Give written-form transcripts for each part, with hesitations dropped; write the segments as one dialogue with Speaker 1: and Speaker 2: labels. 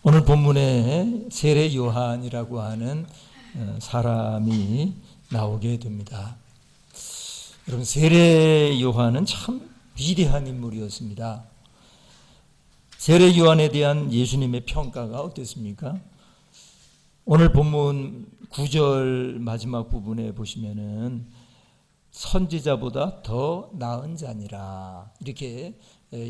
Speaker 1: 오늘 본문에 세례 요한이라고 하는 사람이 나오게 됩니다. 여러분, 세례 요한은 참 위대한 인물이었습니다. 세례 요한에 대한 예수님의 평가가 어땠습니까? 오늘 본문 9절 마지막 부분에 보시면은 선지자보다 더 나은 자니라, 이렇게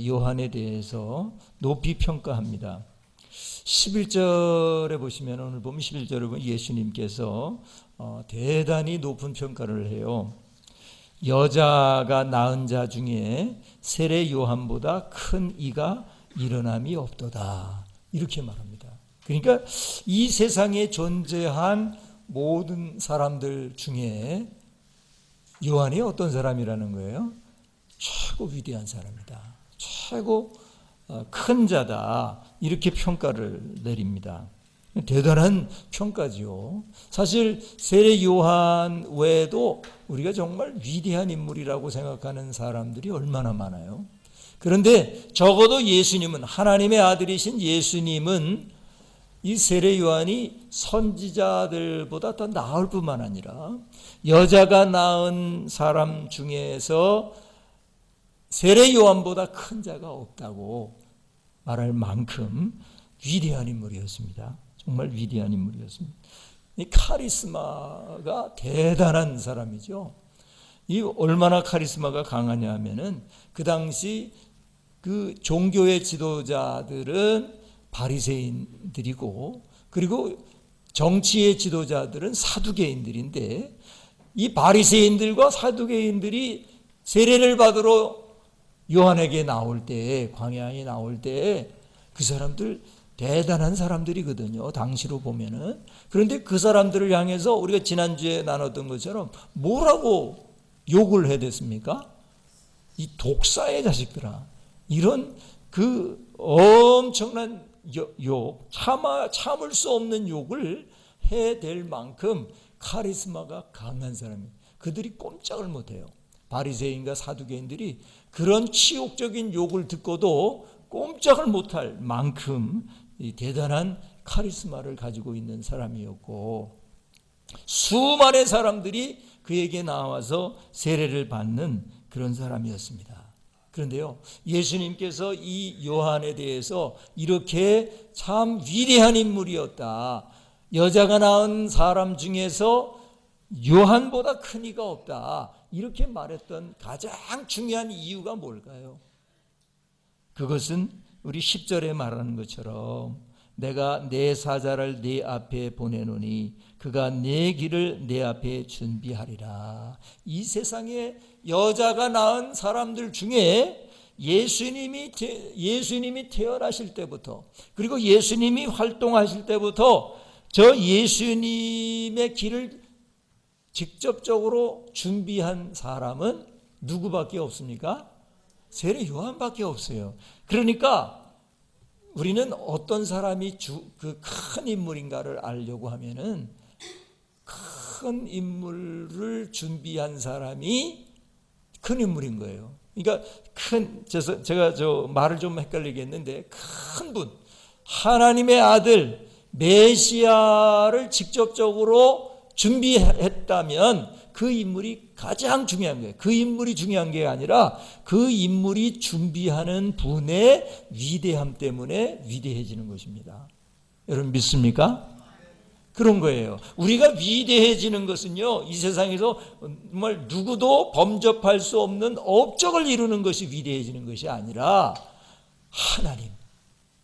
Speaker 1: 요한에 대해서 높이 평가합니다. 11절에 보시면, 오늘 보면 11절에 보면 예수님께서 대단히 높은 평가를 해요. 여자가 낳은 자 중에 세례 요한보다 큰 이가 일어남이 없도다, 이렇게 말합니다. 그러니까 이 세상에 존재한 모든 사람들 중에 요한이 어떤 사람이라는 거예요? 최고 위대한 사람이다, 최고 큰 자다, 이렇게 평가를 내립니다. 대단한 평가지요. 사실 세례 요한 외에도 우리가 정말 위대한 인물이라고 생각하는 사람들이 얼마나 많아요. 그런데 적어도 예수님은, 하나님의 아들이신 예수님은 이 세례 요한이 선지자들보다 더 나을 뿐만 아니라 여자가 낳은 사람 중에서 세례 요한보다 큰 자가 없다고 말할 만큼 위대한 인물이었습니다. 정말 위대한 인물이었습니다. 이 카리스마가 대단한 사람이죠. 이 얼마나 카리스마가 강하냐 하면은, 그 당시 그 종교의 지도자들은 바리새인들이고, 그리고 정치의 지도자들은 사두개인들인데, 이 바리새인들과 사두개인들이 세례를 받으러 요한에게 나올 때, 광야에 나올 때, 그 사람들 대단한 사람들이거든요, 당시로 보면은. 그런데 그 사람들을 향해서 우리가 지난주에 나눴던 것처럼 뭐라고 욕을 해댔습니까? 이 독사의 자식들아, 이런 그 엄청난 욕, 참을 수 없는 욕을 해댈 만큼 카리스마가 강한 사람이에요. 그들이 꼼짝을 못해요. 바리새인과 사두개인들이 그런 치욕적인 욕을 듣고도 꼼짝을 못할 만큼 이 대단한 카리스마를 가지고 있는 사람이었고, 수많은 사람들이 그에게 나와서 세례를 받는 그런 사람이었습니다. 그런데요, 예수님께서 이 요한에 대해서 이렇게 참 위대한 인물이었다, 여자가 낳은 사람 중에서 요한보다 큰 이가 없다, 이렇게 말했던 가장 중요한 이유가 뭘까요? 그것은 우리 10절에 말하는 것처럼 내가 내 사자를 네 앞에 보내노니 그가 내 길을 내 앞에 준비하리라. 이 세상에 여자가 낳은 사람들 중에 예수님이 태어나실 때부터, 그리고 예수님이 활동하실 때부터 저 예수님의 길을 직접적으로 준비한 사람은 누구밖에 없습니까? 세례 요한밖에 없어요. 그러니까 우리는 어떤 사람이 그 큰 인물인가를 알려고 하면은, 큰 인물을 준비한 사람이 큰 인물인 거예요. 그러니까 제가 말을 좀 헷갈리게 했는데, 큰 분, 하나님의 아들 메시아를 직접적으로 준비했다면 그 인물이 가장 중요한 거예요. 그 인물이 중요한 게 아니라 그 인물이 준비하는 분의 위대함 때문에 위대해지는 것입니다. 여러분 믿습니까? 그런 거예요. 우리가 위대해지는 것은요, 이 세상에서 정말 누구도 범접할 수 없는 업적을 이루는 것이 위대해지는 것이 아니라, 하나님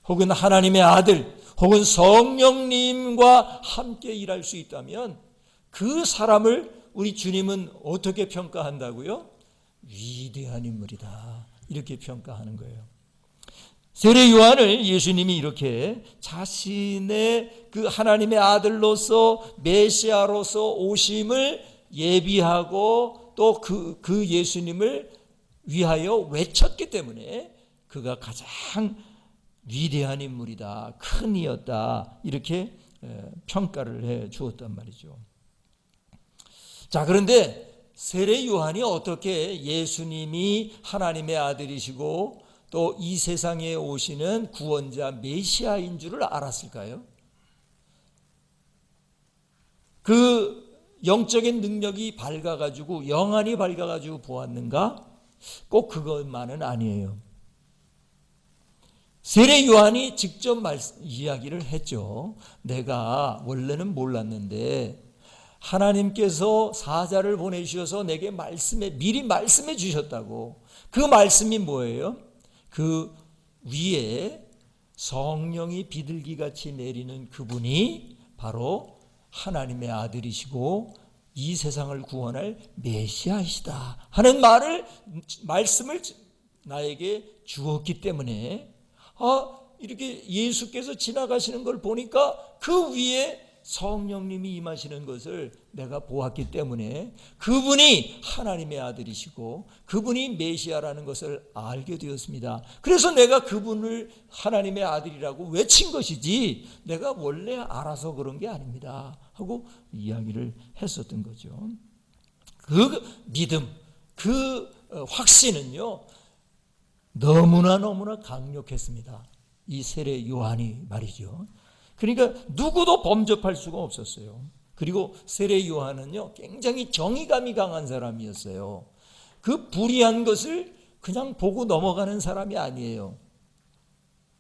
Speaker 1: 혹은 하나님의 아들 혹은 성령님과 함께 일할 수 있다면 그 사람을 우리 주님은 어떻게 평가한다고요? 위대한 인물이다, 이렇게 평가하는 거예요. 세례 요한을 예수님이 이렇게 자신의 그 하나님의 아들로서 메시아로서 오심을 예비하고 또 그 예수님을 위하여 외쳤기 때문에 그가 가장 위대한 인물이다, 큰 이였다, 이렇게 평가를 해 주었단 말이죠. 자, 그런데 세례 요한이 어떻게 예수님이 하나님의 아들이시고 또 이 세상에 오시는 구원자 메시아인 줄을 알았을까요? 그 영적인 능력이 밝아가지고, 영안이 밝아가지고 보았는가? 꼭 그것만은 아니에요. 세례 요한이 직접 이야기를 했죠. 내가 원래는 몰랐는데 하나님께서 사자를 보내주셔서 내게 미리 말씀해 주셨다고. 그 말씀이 뭐예요? 그 위에 성령이 비둘기같이 내리는 그분이 바로 하나님의 아들이시고 이 세상을 구원할 메시아이시다 하는 말씀을 나에게 주었기 때문에, 이렇게 예수께서 지나가시는 걸 보니까 그 위에 성령님이 임하시는 것을 내가 보았기 때문에 그분이 하나님의 아들이시고 그분이 메시아라는 것을 알게 되었습니다. 그래서 내가 그분을 하나님의 아들이라고 외친 것이지 내가 원래 알아서 그런 게 아닙니다 하고 이야기를 했었던 거죠. 그 믿음, 그 확신은요 너무나 강력했습니다. 이 세례 요한이 말이죠. 그러니까 누구도 범접할 수가 없었어요. 그리고 세례 요한은요 굉장히 정의감이 강한 사람이었어요. 그 불의한 것을 그냥 보고 넘어가는 사람이 아니에요.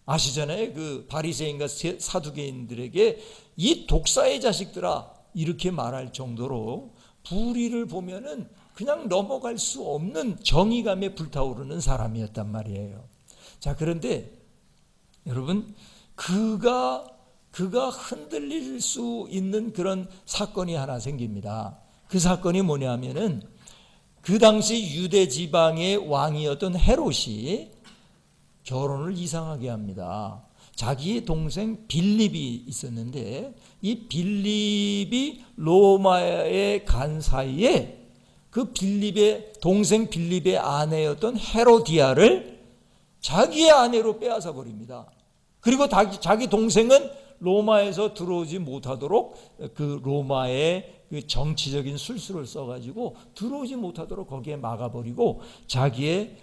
Speaker 1: 아시잖아요. 그 바리새인과 사두개인들에게 이 독사의 자식들아 이렇게 말할 정도로 불의를 보면은 그냥 넘어갈 수 없는 정의감에 불타오르는 사람이었단 말이에요. 자, 그런데 여러분, 그가 흔들릴 수 있는 그런 사건이 하나 생깁니다. 그 사건이 뭐냐면은 그 당시 유대 지방의 왕이었던 헤롯이 결혼을 이상하게 합니다. 자기의 동생 빌립이 있었는데 이 빌립이 로마에 간 사이에 그 동생 빌립의 아내였던 헤로디아를 자기의 아내로 빼앗아 버립니다. 그리고 자기 동생은 로마에서 들어오지 못하도록 그 로마의 그 정치적인 술수를 써가지고 들어오지 못하도록 거기에 막아버리고 자기의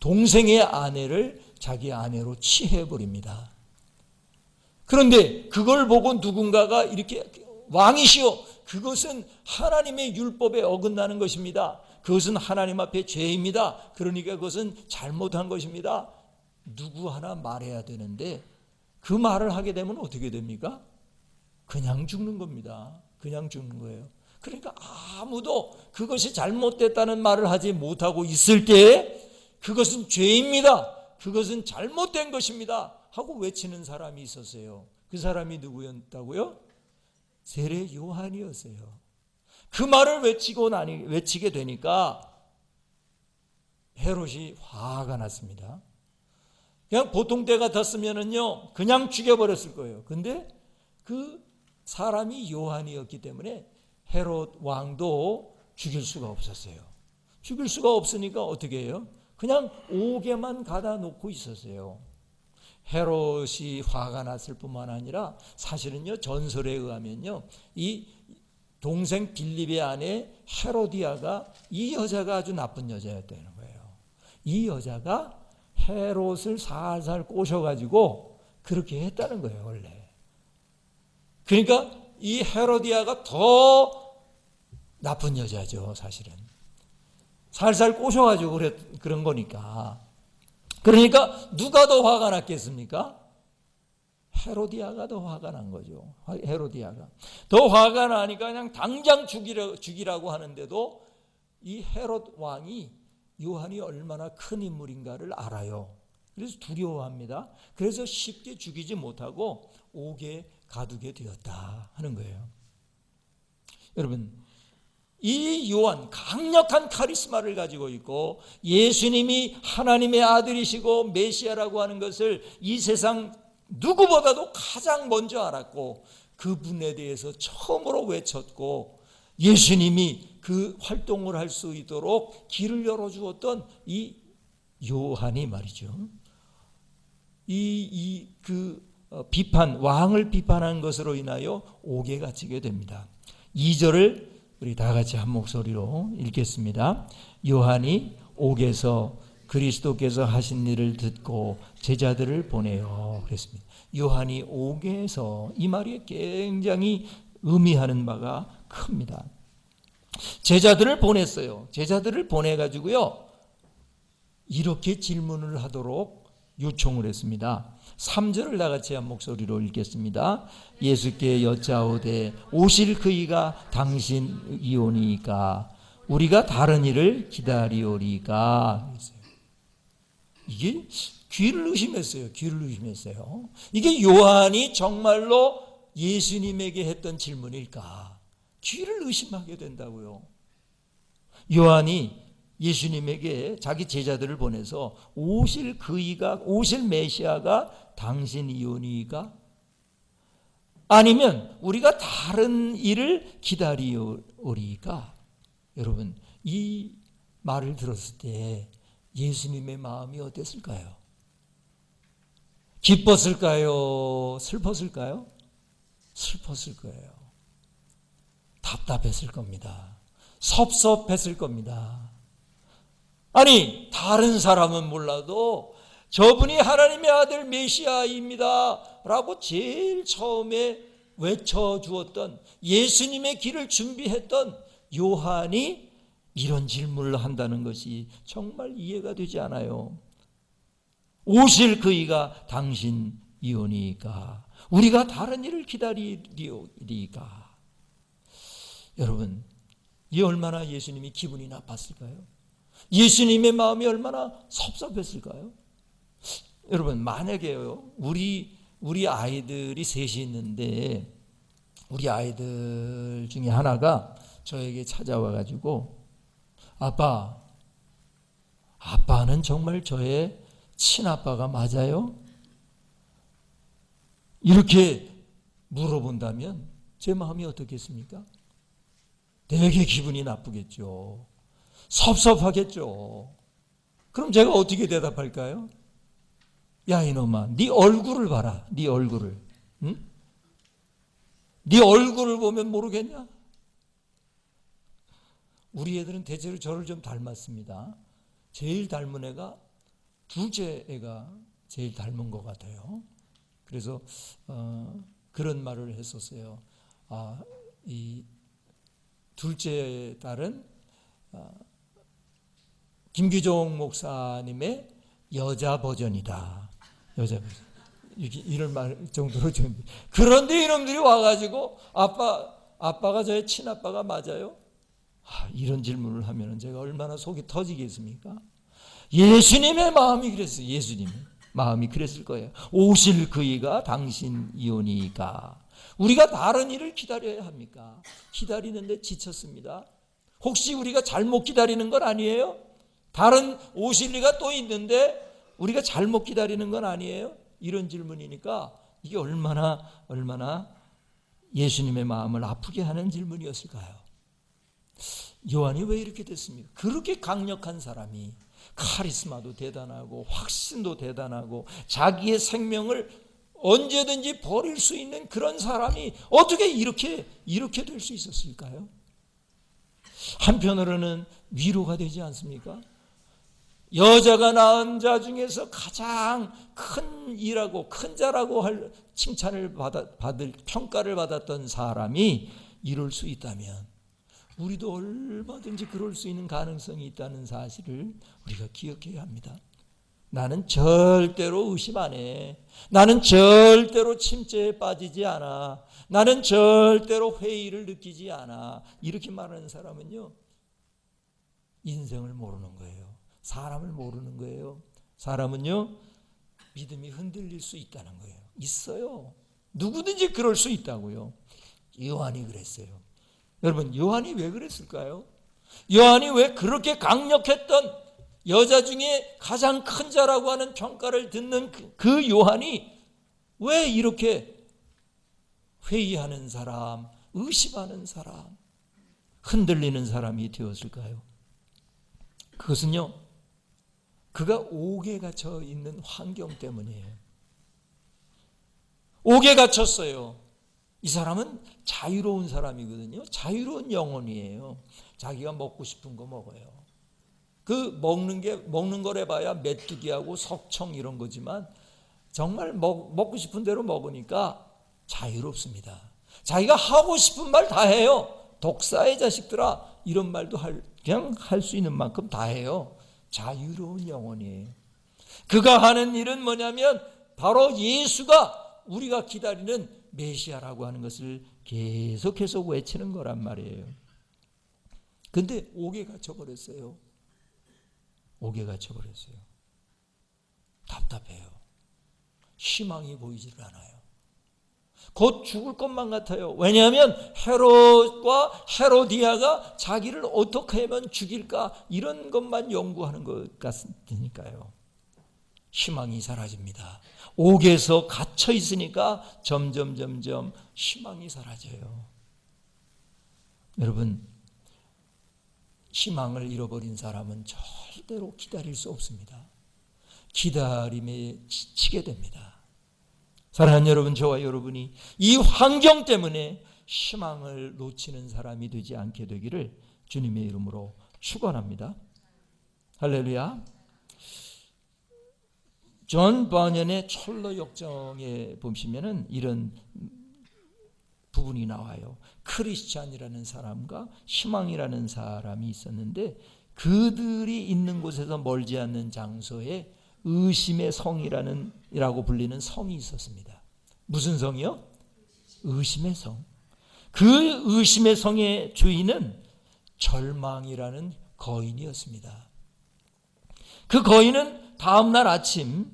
Speaker 1: 동생의 아내를 자기 아내로 취해버립니다. 그런데 그걸 보고 누군가가 이렇게 왕이시여, 그것은 하나님의 율법에 어긋나는 것입니다. 그것은 하나님 앞에 죄입니다. 그러니까 그것은 잘못한 것입니다. 누구 하나 말해야 되는데 그 말을 하게 되면 어떻게 됩니까? 그냥 죽는 겁니다. 그냥 죽는 거예요. 그러니까 아무도 그것이 잘못됐다는 말을 하지 못하고 있을 때 그것은 죄입니다. 그것은 잘못된 것입니다 하고 외치는 사람이 있었어요. 그 사람이 누구였다고요? 세례 요한이었어요. 그 말을 외치게 되니까 헤롯이 화가 났습니다. 그냥 보통 때 같았으면은요 그냥 죽여버렸을 거예요. 근데 그 사람이 요한이었기 때문에 헤롯 왕도 죽일 수가 없었어요. 죽일 수가 없으니까 어떻게 해요? 그냥 옥에만 가다 놓고 있었어요. 헤롯이 화가 났을 뿐만 아니라 사실은요 전설에 의하면요 이 동생 빌립의 아내 헤로디아가 이 여자가 아주 나쁜 여자였다는 거예요. 이 여자가 헤롯을 살살 꼬셔가지고 그렇게 했다는 거예요 원래. 그러니까 이 헤로디아가 더 나쁜 여자죠 사실은. 살살 꼬셔가지고 그런 거니까. 그러니까 누가 더 화가 났겠습니까? 헤로디아가 더 화가 난 거죠. 헤로디아가 더 화가 나니까 그냥 당장 죽이라고 하는데도 이 헤롯 왕이 요한이 얼마나 큰 인물인가를 알아요. 그래서 두려워합니다. 그래서 쉽게 죽이지 못하고 옥에 가두게 되었다 하는 거예요. 여러분, 이 요한 강력한 카리스마를 가지고 있고 예수님이 하나님의 아들이시고 메시아라고 하는 것을 이 세상 누구보다도 가장 먼저 알았고 그분에 대해서 처음으로 외쳤고 예수님이 그 활동을 할 수 있도록 길을 열어주었던 이 요한이 말이죠. 왕을 비판한 것으로 인하여 옥에 갇히게 됩니다. 2절을 우리 다 같이 한 목소리로 읽겠습니다. 요한이 옥에서 그리스도께서 하신 일을 듣고 제자들을 보내요. 그랬습니다. 요한이 5계에서 이 말이 굉장히 의미하는 바가 큽니다. 제자들을 보냈어요. 제자들을 보내가지고요, 이렇게 질문을 하도록 요청을 했습니다. 3절을 나같이 한 목소리로 읽겠습니다. 예수께 여짜오되 오실 그이가 당신이오니까 우리가 다른 일을 기다리오리까. 이게 귀를 의심했어요. 귀를 의심했어요. 이게 요한이 정말로 예수님에게 했던 질문일까? 귀를 의심하게 된다고요. 요한이 예수님에게 자기 제자들을 보내서 오실 그이가, 오실 메시아가 당신이오니까? 아니면 우리가 다른 일을 기다리오리까? 여러분, 이 말을 들었을 때 예수님의 마음이 어땠을까요? 기뻤을까요? 슬펐을까요? 슬펐을 거예요. 답답했을 겁니다. 섭섭했을 겁니다. 아니, 다른 사람은 몰라도 저분이 하나님의 아들 메시아입니다 라고 제일 처음에 외쳐주었던, 예수님의 길을 준비했던 요한이 이런 질문을 한다는 것이 정말 이해가 되지 않아요. 오실 그이가 당신이오니까 우리가 다른 일을 기다리리까. 여러분, 이 얼마나 예수님이 기분이 나빴을까요? 예수님의 마음이 얼마나 섭섭했을까요? 여러분, 만약에요, 우리 아이들이 셋이 있는데 우리 아이들 중에 하나가 저에게 찾아와 가지고, 아빠는 정말 저의 친아빠가 맞아요? 이렇게 물어본다면 제 마음이 어떻겠습니까? 되게 기분이 나쁘겠죠. 섭섭하겠죠. 그럼 제가 어떻게 대답할까요? 야, 이놈아, 네 얼굴을 봐라. 네 얼굴을. 응? 네 얼굴을 보면 모르겠냐? 우리 애들은 대체로 저를 좀 닮았습니다. 제일 닮은 애가 둘째 애가 제일 닮은 것 같아요. 그래서 그런 말을 했었어요. 이 둘째 딸은 김규종 목사님의 여자 버전이다. 여자 버전. 이런 말 정도로 좀. 그런데 이놈들이 와가지고 아빠가 저의 친아빠가 맞아요? 이런 질문을 하면 제가 얼마나 속이 터지겠습니까? 예수님의 마음이 그랬어요. 예수님의 마음이 그랬을 거예요. 오실 그이가 당신이오니까 우리가 다른 일을 기다려야 합니까? 기다리는데 지쳤습니다. 혹시 우리가 잘못 기다리는 건 아니에요? 다른 오실 리가 또 있는데 우리가 잘못 기다리는 건 아니에요? 이런 질문이니까 이게 얼마나 예수님의 마음을 아프게 하는 질문이었을까요? 요한이 왜 이렇게 됐습니까? 그렇게 강력한 사람이, 카리스마도 대단하고 확신도 대단하고 자기의 생명을 언제든지 버릴 수 있는 그런 사람이 어떻게 이렇게 될 수 있었을까요? 한편으로는 위로가 되지 않습니까? 여자가 낳은 자 중에서 가장 큰 일하고 큰 자라고 할 칭찬을 받을 평가를 받았던 사람이 이럴 수 있다면 우리도 얼마든지 그럴 수 있는 가능성이 있다는 사실을 우리가 기억해야 합니다. 나는 절대로 의심 안 해. 나는 절대로 침체에 빠지지 않아. 나는 절대로 회의를 느끼지 않아. 이렇게 말하는 사람은요, 인생을 모르는 거예요. 사람을 모르는 거예요. 사람은요, 믿음이 흔들릴 수 있다는 거예요. 있어요. 누구든지 그럴 수 있다고요. 요한이 그랬어요. 여러분, 요한이 왜 그랬을까요? 요한이 왜 그렇게 강력했던 여자 중에 가장 큰 자라고 하는 평가를 듣는 그 요한이 왜 이렇게 회의하는 사람, 의심하는 사람, 흔들리는 사람이 되었을까요? 그것은요, 그가 옥에 갇혀 있는 환경 때문이에요. 옥에 갇혔어요. 이 사람은 자유로운 사람이거든요. 자유로운 영혼이에요. 자기가 먹고 싶은 거 먹어요. 그 먹는 거래 봐야 메뚜기하고 석청 이런 거지만 정말 먹고 싶은 대로 먹으니까 자유롭습니다. 자기가 하고 싶은 말 다 해요. 독사의 자식들아, 이런 말도 그냥 할 수 있는 만큼 다 해요. 자유로운 영혼이에요. 그가 하는 일은 뭐냐면 바로 예수가 우리가 기다리는 메시아라고 하는 것을 계속해서 외치는 거란 말이에요. 근데 옥에 갇혀버렸어요. 옥에 갇혀버렸어요. 답답해요. 희망이 보이질 않아요. 곧 죽을 것만 같아요. 왜냐하면 헤롯과 헤로디아가 자기를 어떻게 하면 죽일까 이런 것만 연구하는 것 같으니까요. 희망이 사라집니다. 옥에서 갇혀 있으니까 점점 희망이 사라져요. 여러분, 희망을 잃어버린 사람은 절대로 기다릴 수 없습니다. 기다림에 지치게 됩니다. 사랑하는 여러분, 저와 여러분이 이 환경 때문에 희망을 놓치는 사람이 되지 않게 되기를 주님의 이름으로 축원합니다. 할렐루야. 존 버년의 철로 역정에 보시면은 이런 부분이 나와요. 크리스찬이라는 사람과 희망이라는 사람이 있었는데 그들이 있는 곳에서 멀지 않는 장소에 의심의 성이라고 불리는 성이 있었습니다. 무슨 성이요? 의심의 성. 그 의심의 성의 주인은 절망이라는 거인이었습니다. 그 거인은 다음날 아침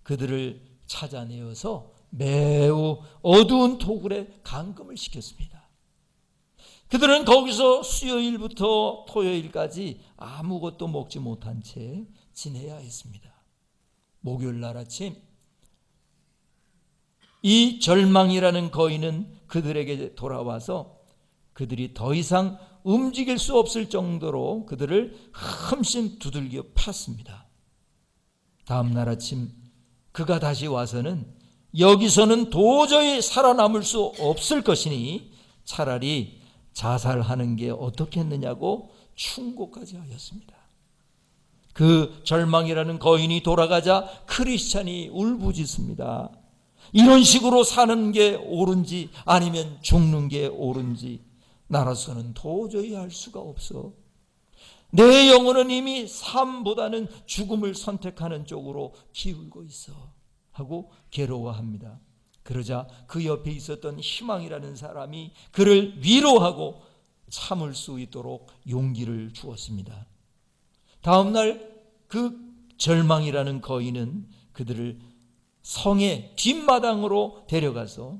Speaker 1: 그들을 찾아내어서 매우 어두운 토굴에 감금을 시켰습니다. 그들은 거기서 수요일부터 토요일까지 아무것도 먹지 못한 채 지내야 했습니다. 목요일 날 아침 이 절망이라는 거인은 그들에게 돌아와서 그들이 더 이상 움직일 수 없을 정도로 그들을 흠씬 두들겨 팼습니다. 다음 날 아침 그가 다시 와서는 여기서는 도저히 살아남을 수 없을 것이니 차라리 자살하는 게 어떻겠느냐고 충고까지 하였습니다. 그 절망이라는 거인이 돌아가자 크리스찬이 울부짖습니다. 이런 식으로 사는 게 옳은지 아니면 죽는 게 옳은지 나로서는 도저히 알 수가 없어. 내 영혼은 이미 삶보다는 죽음을 선택하는 쪽으로 기울고 있어 하고 괴로워합니다. 그러자 그 옆에 있었던 희망이라는 사람이 그를 위로하고 참을 수 있도록 용기를 주었습니다. 다음 날 그 절망이라는 거인은 그들을 성의 뒷마당으로 데려가서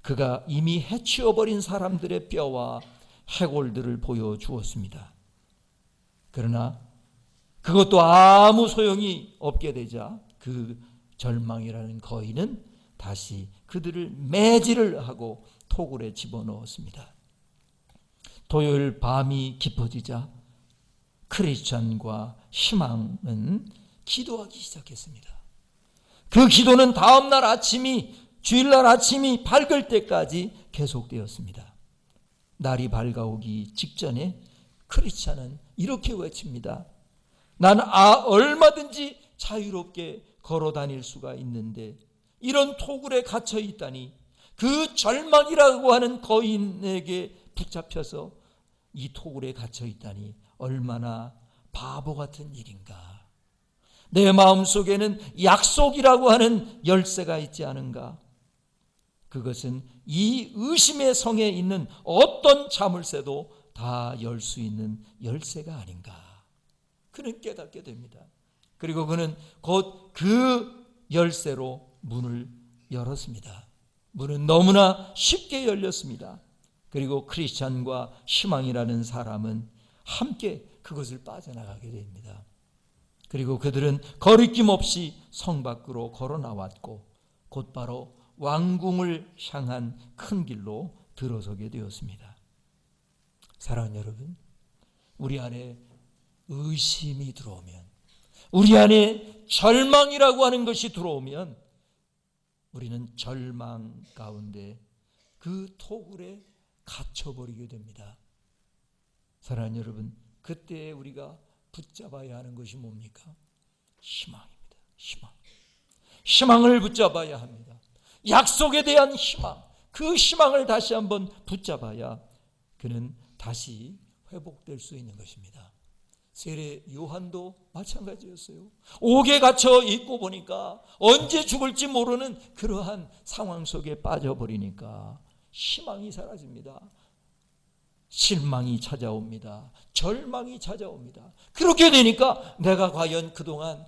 Speaker 1: 그가 이미 해치워버린 사람들의 뼈와 해골들을 보여주었습니다. 그러나 그것도 아무 소용이 없게 되자 그 절망이라는 거인은 다시 그들을 매질을 하고 토굴에 집어넣었습니다. 토요일 밤이 깊어지자 크리스찬과 희망은 기도하기 시작했습니다. 그 기도는 다음날 아침이 주일날 아침이 밝을 때까지 계속되었습니다. 날이 밝아오기 직전에 크리스찬은 이렇게 외칩니다. 나는 얼마든지 자유롭게 걸어 다닐 수가 있는데 이런 토굴에 갇혀 있다니 그 절망이라고 하는 거인에게 붙잡혀서 이 토굴에 갇혀 있다니 얼마나 바보 같은 일인가. 내 마음속에는 약속이라고 하는 열쇠가 있지 않은가. 그것은 이 의심의 성에 있는 어떤 자물쇠도 다 열 수 있는 열쇠가 아닌가. 그는 깨닫게 됩니다. 그리고 그는 곧 그 열쇠로 문을 열었습니다. 문은 너무나 쉽게 열렸습니다. 그리고 크리스찬과 희망이라는 사람은 함께 그것을 빠져나가게 됩니다. 그리고 그들은 거리낌 없이 성 밖으로 걸어 나왔고 곧바로 왕궁을 향한 큰 길로 들어서게 되었습니다. 사랑하는 여러분, 우리 안에 의심이 들어오면, 우리 안에 절망이라고 하는 것이 들어오면 우리는 절망 가운데 그 토굴에 갇혀버리게 됩니다. 사랑하는 여러분, 그때 우리가 붙잡아야 하는 것이 뭡니까? 희망입니다. 희망을 붙잡아야 합니다. 약속에 대한 희망, 그 희망을 다시 한번 붙잡아야 그는 다시 회복될 수 있는 것입니다. 세례 요한도 마찬가지였어요. 옥에 갇혀 있고 보니까 언제 죽을지 모르는 그러한 상황 속에 빠져버리니까 희망이 사라집니다. 실망이 찾아옵니다. 절망이 찾아옵니다. 그렇게 되니까 내가 과연 그동안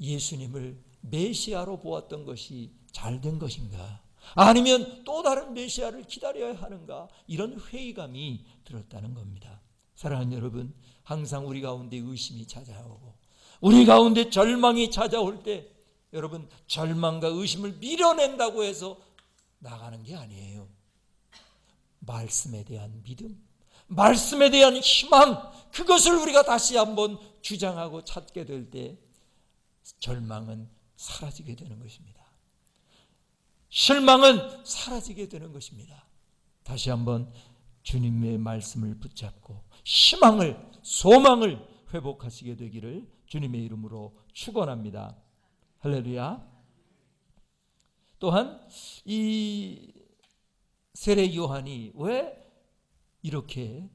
Speaker 1: 예수님을 메시아로 보았던 것이 잘된 것인가? 아니면 또 다른 메시아를 기다려야 하는가? 이런 회의감이 들었다는 겁니다. 사랑하는 여러분, 항상 우리 가운데 의심이 찾아오고 우리 가운데 절망이 찾아올 때 여러분, 절망과 의심을 밀어낸다고 해서 나가는 게 아니에요. 말씀에 대한 믿음, 말씀에 대한 희망, 그것을 우리가 다시 한번 주장하고 찾게 될 때 절망은 사라지게 되는 것입니다. 실망은 사라지게 되는 것입니다. 다시 한번 주님의 말씀을 붙잡고 희망을, 소망을 회복하시게 되기를 주님의 이름으로 축원합니다. 할렐루야. 또한 이 세례 요한이 왜 이렇게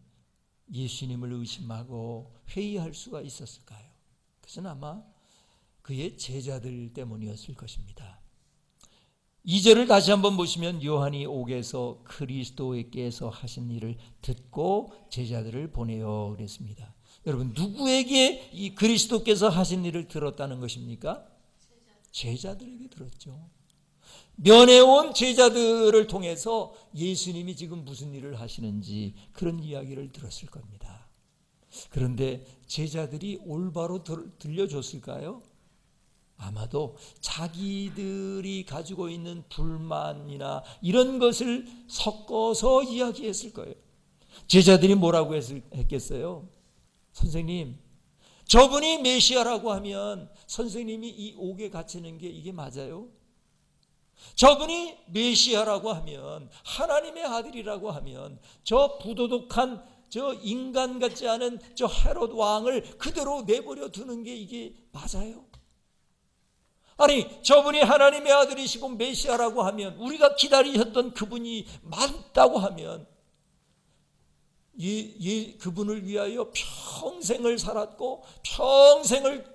Speaker 1: 예수님을 의심하고 회의할 수가 있었을까요? 그것은 아마 그의 제자들 때문이었을 것입니다. 2절을 다시 한번 보시면 요한이 옥에서 그리스도께서 하신 일을 듣고 제자들을 보내요 그랬습니다. 여러분, 누구에게 이 그리스도께서 하신 일을 들었다는 것입니까? 제자들에게 들었죠. 면회온 제자들을 통해서 예수님이 지금 무슨 일을 하시는지 그런 이야기를 들었을 겁니다. 그런데 제자들이 올바로 들려줬을까요? 아마도 자기들이 가지고 있는 불만이나 이런 것을 섞어서 이야기했을 거예요. 제자들이 뭐라고 했겠어요? 선생님, 저분이 메시아라고 하면 선생님이 이 옥에 갇히는 게 이게 맞아요? 저분이 메시아라고 하면, 하나님의 아들이라고 하면 저 부도덕한 저 인간 같지 않은 저 헤롯 왕을 그대로 내버려 두는 게 이게 맞아요? 아니, 저분이 하나님의 아들이시고 메시아라고 하면, 우리가 기다리셨던 그분이 맞다고 하면 그분을 위하여 평생을 살았고 평생을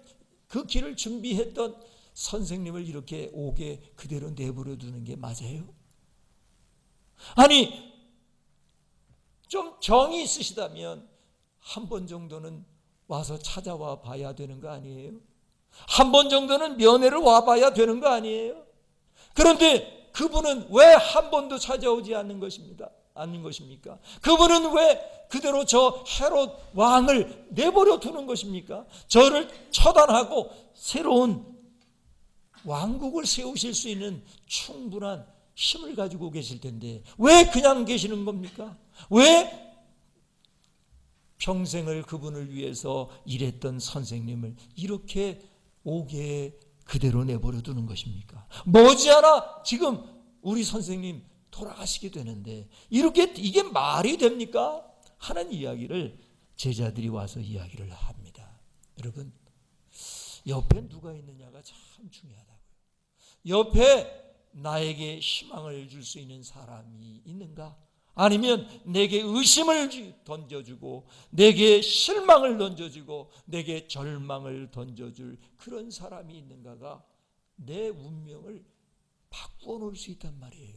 Speaker 1: 그 길을 준비했던 선생님을 이렇게 옥에 그대로 내버려 두는 게 맞아요? 아니, 좀 정이 있으시다면 한 번 정도는 와서 찾아와 봐야 되는 거 아니에요? 한 번 정도는 면회를 와봐야 되는 거 아니에요? 그런데 그분은 왜 한 번도 찾아오지 않는 것입니다. 아닌 것입니까? 그분은 왜 그대로 저 헤롯 왕을 내버려 두는 것입니까? 저를 처단하고 새로운 왕국을 세우실 수 있는 충분한 힘을 가지고 계실 텐데 왜 그냥 계시는 겁니까? 왜 평생을 그분을 위해서 일했던 선생님을 이렇게 옥에 그대로 내버려 두는 것입니까? 머지않아 지금 우리 선생님 돌아가시게 되는데 이게 말이 됩니까? 하는 이야기를 제자들이 와서 이야기를 합니다. 여러분, 옆에 누가 있느냐가 참 중요하다고요. 옆에 나에게 희망을 줄 수 있는 사람이 있는가? 아니면 내게 의심을 던져주고 내게 실망을 던져주고 내게 절망을 던져줄 그런 사람이 있는가가 내 운명을 바꾸어 놓을 수 있단 말이에요.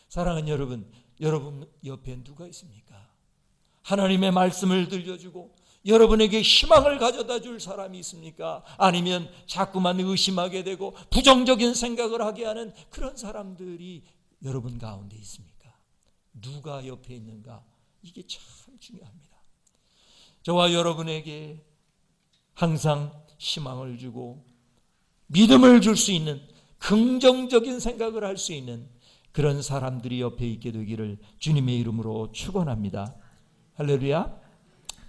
Speaker 1: 사랑하는 여러분, 여러분 옆에 누가 있습니까? 하나님의 말씀을 들려주고 여러분에게 희망을 가져다 줄 사람이 있습니까? 아니면 자꾸만 의심하게 되고 부정적인 생각을 하게 하는 그런 사람들이 여러분 가운데 있습니까? 누가 옆에 있는가? 이게 참 중요합니다. 저와 여러분에게 항상 희망을 주고 믿음을 줄 수 있는 긍정적인 생각을 할 수 있는 그런 사람들이 옆에 있게 되기를 주님의 이름으로 축원합니다. 할렐루야.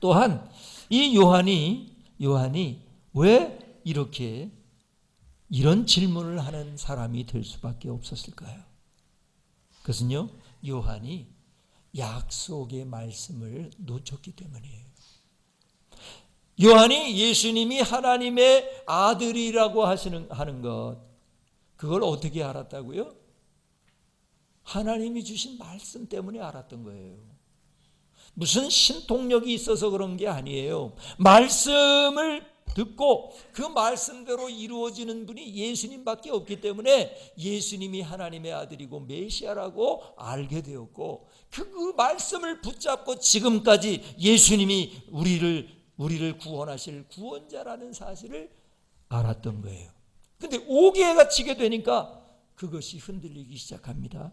Speaker 1: 또한 이 요한이 왜 이렇게 이런 질문을 하는 사람이 될 수밖에 없었을까요? 그것은요, 요한이 약속의 말씀을 놓쳤기 때문이에요. 요한이 예수님이 하나님의 아들이라고 하는 것, 그걸 어떻게 알았다고요? 하나님이 주신 말씀 때문에 알았던 거예요. 무슨 신통력이 있어서 그런 게 아니에요. 말씀을 듣고 그 말씀대로 이루어지는 분이 예수님밖에 없기 때문에 예수님이 하나님의 아들이고 메시아라고 알게 되었고, 그 말씀을 붙잡고 지금까지 예수님이 우리를 구원하실 구원자라는 사실을 알았던 거예요. 근데 오개가 치게 되니까 그것이 흔들리기 시작합니다.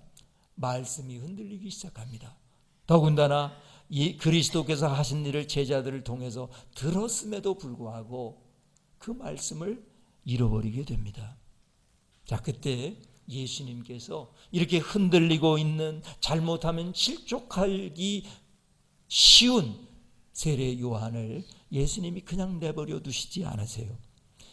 Speaker 1: 말씀이 흔들리기 시작합니다. 더군다나 이 그리스도께서 하신 일을 제자들을 통해서 들었음에도 불구하고 그 말씀을 잃어버리게 됩니다. 자, 그때 예수님께서 이렇게 흔들리고 있는, 잘못하면 실족하기 쉬운 세례 요한을 예수님이 그냥 내버려 두시지 않으세요.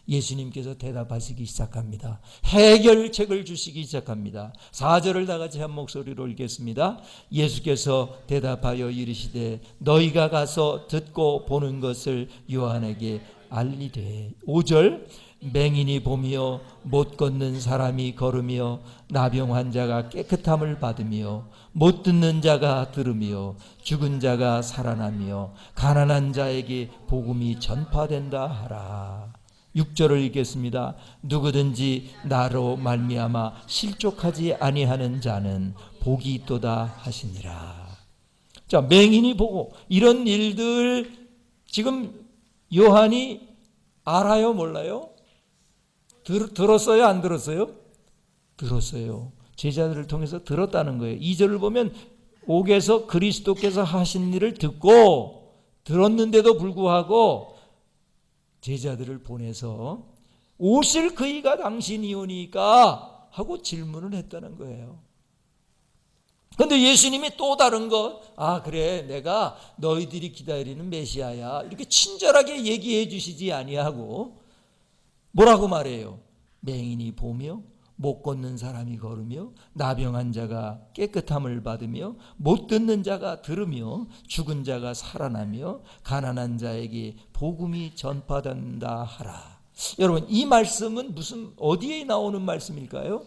Speaker 1: 예수님께서 대답하시기 시작합니다. 해결책을 주시기 시작합니다. 4절을 다 같이 한 목소리로 읽겠습니다. 예수께서 대답하여 이르시되 너희가 가서 듣고 보는 것을 요한에게 알리되. 5절, 맹인이 보며 못 걷는 사람이 걸으며 나병 환자가 깨끗함을 받으며 못 듣는 자가 들으며 죽은 자가 살아나며 가난한 자에게 복음이 전파된다 하라. 6절을 읽겠습니다. 누구든지 나로 말미암아 실족하지 아니하는 자는 복이 있도다 하시니라. 자, 맹인이 보고 이런 일들 지금 요한이 알아요, 몰라요? 들었어요, 안 들었어요? 들었어요. 제자들을 통해서 들었다는 거예요. 2절을 보면 옥에서 그리스도께서 하신 일을 듣고 들었는데도 불구하고 제자들을 보내서 오실 그이가 당신이오니까 하고 질문을 했다는 거예요. 그런데 예수님이 또 다른 것, 그래, 내가 너희들이 기다리는 메시아야, 이렇게 친절하게 얘기해 주시지 아니하고 뭐라고 말해요? 맹인이 보며 못 걷는 사람이 걸으며 나병한 자가 깨끗함을 받으며 못 듣는 자가 들으며 죽은 자가 살아나며 가난한 자에게 복음이 전파된다 하라. 여러분, 이 말씀은 어디에 나오는 말씀일까요?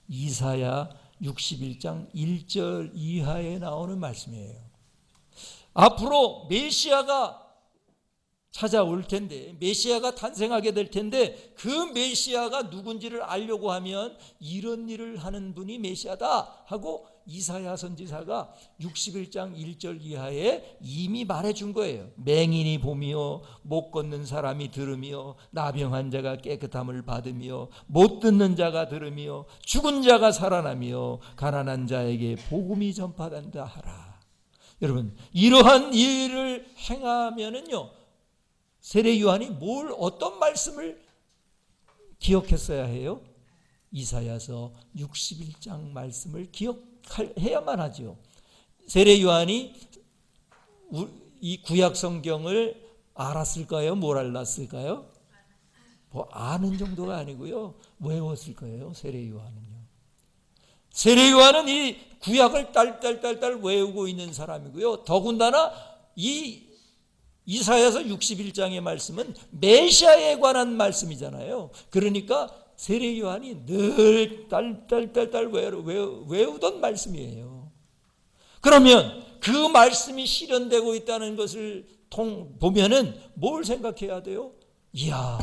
Speaker 1: 이사야 61장 1절 이하에 나오는 말씀이에요. 앞으로 메시아가 찾아올 텐데, 메시아가 탄생하게 될 텐데, 그 메시아가 누군지를 알려고 하면 이런 일을 하는 분이 메시아다 하고 이사야 선지자가 61장 1절 이하에 이미 말해준 거예요. 맹인이 보며 못 걷는 사람이 들으며 나병한 자가 깨끗함을 받으며 못 듣는 자가 들으며 죽은 자가 살아나며 가난한 자에게 복음이 전파된다 하라. 여러분, 이러한 일을 행하면은요, 세례 요한이 어떤 말씀을 기억했어야 해요? 이사야서 61장 말씀을 기억해야만 하죠. 세례 요한이 이 구약 성경을 알았을까요? 뭘 알았을까요? 아는 정도가 아니고요, 외웠을 거예요. 세례 요한은요. 세례 요한은 이 구약을 딸딸딸딸 외우고 있는 사람이고요. 더군다나 이 이사야서 61장의 말씀은 메시아에 관한 말씀이잖아요. 그러니까 세례 요한이 늘 딸딸딸딸 외우던 말씀이에요. 그러면 그 말씀이 실현되고 있다는 것을 보면은 뭘 생각해야 돼요? 이야,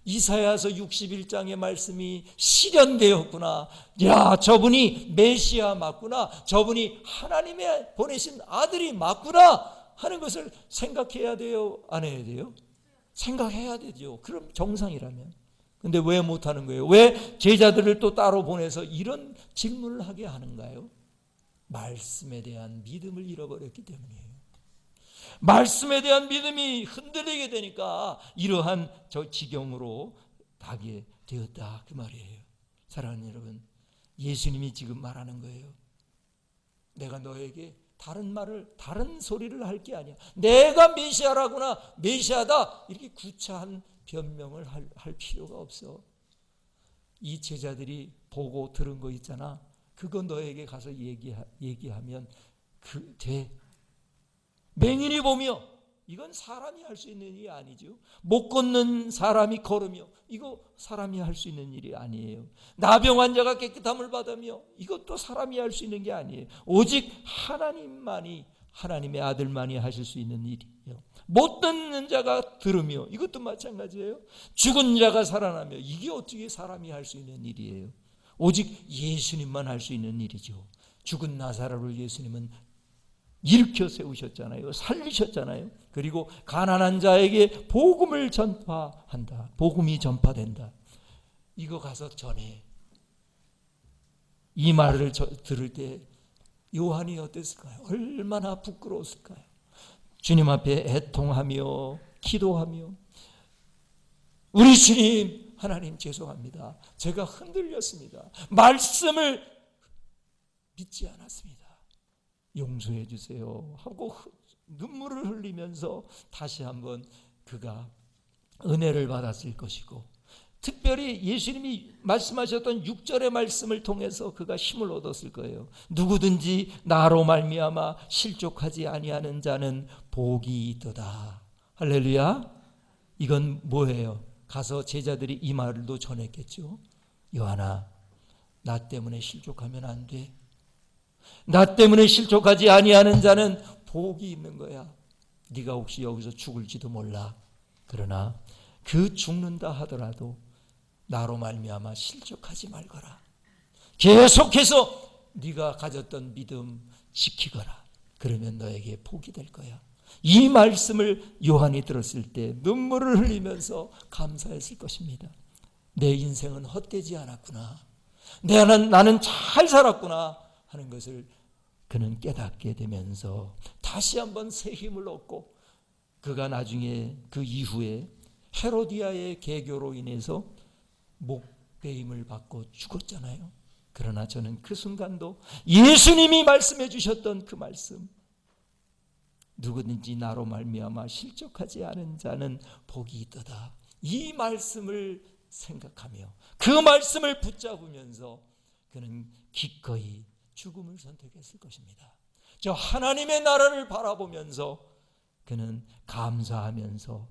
Speaker 1: 이사야서 61장의 말씀이 실현되었구나. 야, 저분이 메시아 맞구나. 저분이 하나님의 보내신 아들이 맞구나 하는 것을 생각해야 돼요? 안 해야 돼요? 생각해야 되죠. 그럼 정상이라면. 근데 왜 못하는 거예요? 왜 제자들을 또 따로 보내서 이런 질문을 하게 하는가요? 말씀에 대한 믿음을 잃어버렸기 때문이에요. 말씀에 대한 믿음이 흔들리게 되니까 이러한 저 지경으로 가게 되었다, 그 말이에요. 사랑하는 여러분, 예수님이 지금 말하는 거예요. 내가 너에게 다른 소리를 할 게 아니야. 내가 메시아라구나, 메시아다, 이렇게 구차한 변명을 할 필요가 없어. 이 제자들이 보고 들은 거 있잖아. 그거 너에게 가서 얘기하면 돼. 맹인이 보며 이건 사람이 할 수 있는 일이 아니죠. 못 걷는 사람이 걸으며 이거 사람이 할 수 있는 일이 아니에요. 나병 환자가 깨끗함을 받으며 이것도 사람이 할 수 있는 게 아니에요. 오직 하나님만이, 하나님의 아들만이 하실 수 있는 일이에요. 못 듣는 자가 들으며 이것도 마찬가지예요. 죽은 자가 살아나며 이게 어떻게 사람이 할 수 있는 일이에요. 오직 예수님만 할 수 있는 일이죠. 죽은 나사로를 예수님은 일으켜 세우셨잖아요. 살리셨잖아요. 그리고 가난한 자에게 복음을 전파한다. 복음이 전파된다. 이거 가서 전해. 이 말을 들을 때 요한이 어땠을까요? 얼마나 부끄러웠을까요? 주님 앞에 애통하며 기도하며 우리 주님, 하나님 죄송합니다. 제가 흔들렸습니다. 말씀을 믿지 않았습니다. 용서해 주세요 하고 눈물을 흘리면서 다시 한번 그가 은혜를 받았을 것이고, 특별히 예수님이 말씀하셨던 6절의 말씀을 통해서 그가 힘을 얻었을 거예요. 누구든지 나로 말미암아 실족하지 아니하는 자는 복이 있도다. 할렐루야. 이건 뭐예요? 가서 제자들이 이 말도 전했겠죠. 요한아, 나 때문에 실족하면 안 돼. 나 때문에 실족하지 아니하는 자는 복이 있는 거야. 네가 혹시 여기서 죽을지도 몰라. 그러나 그 죽는다 하더라도 나로 말미암아 실족하지 말거라. 계속해서 네가 가졌던 믿음 지키거라. 그러면 너에게 복이 될 거야. 이 말씀을 요한이 들었을 때 눈물을 흘리면서 감사했을 것입니다. 내 인생은 헛되지 않았구나. 나는 잘 살았구나 하는 것을 그는 깨닫게 되면서 다시 한번 새 힘을 얻고, 그가 나중에 그 이후에 헤로디아의 계교로 인해서 목베임을 받고 죽었잖아요. 그러나 저는 그 순간도 예수님이 말씀해 주셨던 그 말씀, 누구든지 나로 말미암아 실족하지 않은 자는 복이 있도다. 이 말씀을 생각하며 그 말씀을 붙잡으면서 그는 기꺼이 죽음을 선택했을 것입니다. 저 하나님의 나라를 바라보면서 그는 감사하면서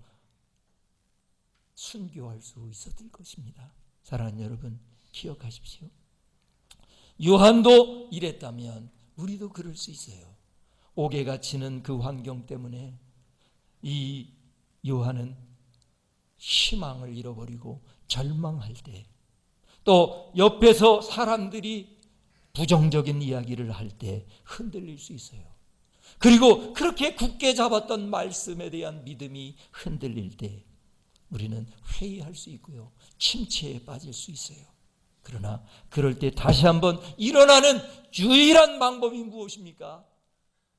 Speaker 1: 순교할 수 있었을 것입니다. 사랑하는 여러분, 기억하십시오. 요한도 이랬다면 우리도 그럴 수 있어요. 옥에 갇히는 그 환경 때문에 이 요한은 희망을 잃어버리고 절망할 때, 또 옆에서 사람들이 부정적인 이야기를 할 때 흔들릴 수 있어요. 그리고 그렇게 굳게 잡았던 말씀에 대한 믿음이 흔들릴 때 우리는 회의할 수 있고요, 침체에 빠질 수 있어요. 그러나 그럴 때 다시 한번 일어나는 유일한 방법이 무엇입니까?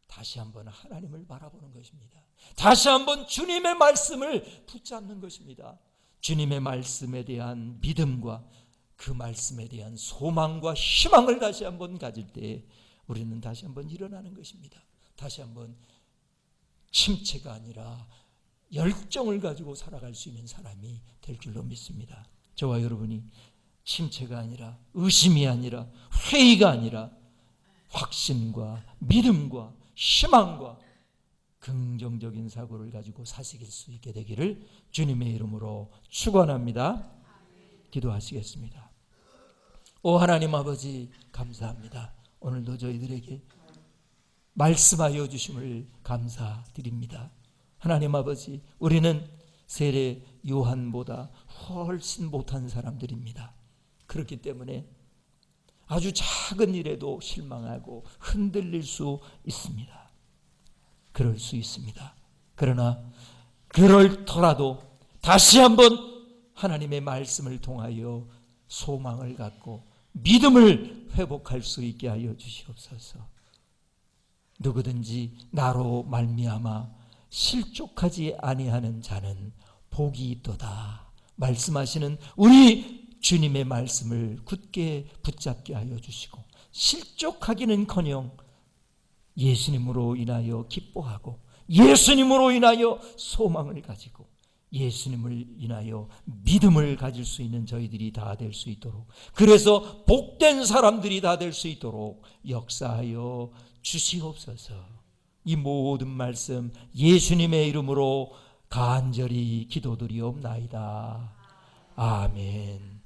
Speaker 1: 다시 한번 하나님을 바라보는 것입니다. 다시 한번 주님의 말씀을 붙잡는 것입니다. 주님의 말씀에 대한 믿음과 그 말씀에 대한 소망과 희망을 다시 한번 가질 때 우리는 다시 한번 일어나는 것입니다. 다시 한번 침체가 아니라 열정을 가지고 살아갈 수 있는 사람이 될 줄로 믿습니다. 저와 여러분이 침체가 아니라, 의심이 아니라, 회의가 아니라 확신과 믿음과 희망과 긍정적인 사고를 가지고 사실 수 있게 되기를 주님의 이름으로 축원합니다. 기도하시겠습니다. 오 하나님 아버지, 감사합니다. 오늘도 저희들에게 말씀하여 주심을 감사드립니다. 하나님 아버지, 우리는 세례 요한보다 훨씬 못한 사람들입니다. 그렇기 때문에 아주 작은 일에도 실망하고 흔들릴 수 있습니다. 그럴 수 있습니다. 그러나 그럴더라도 다시 한번 하나님의 말씀을 통하여 소망을 갖고 믿음을 회복할 수 있게 하여 주시옵소서. 누구든지 나로 말미암아 실족하지 아니하는 자는 복이 있도다 말씀하시는 우리 주님의 말씀을 굳게 붙잡게 하여 주시고, 실족하기는커녕 예수님으로 인하여 기뻐하고 예수님으로 인하여 소망을 가지고 예수님을 인하여 믿음을 가질 수 있는 저희들이 다 될 수 있도록, 그래서 복된 사람들이 다 될 수 있도록 역사하여 주시옵소서. 이 모든 말씀 예수님의 이름으로 간절히 기도드리옵나이다. 아멘.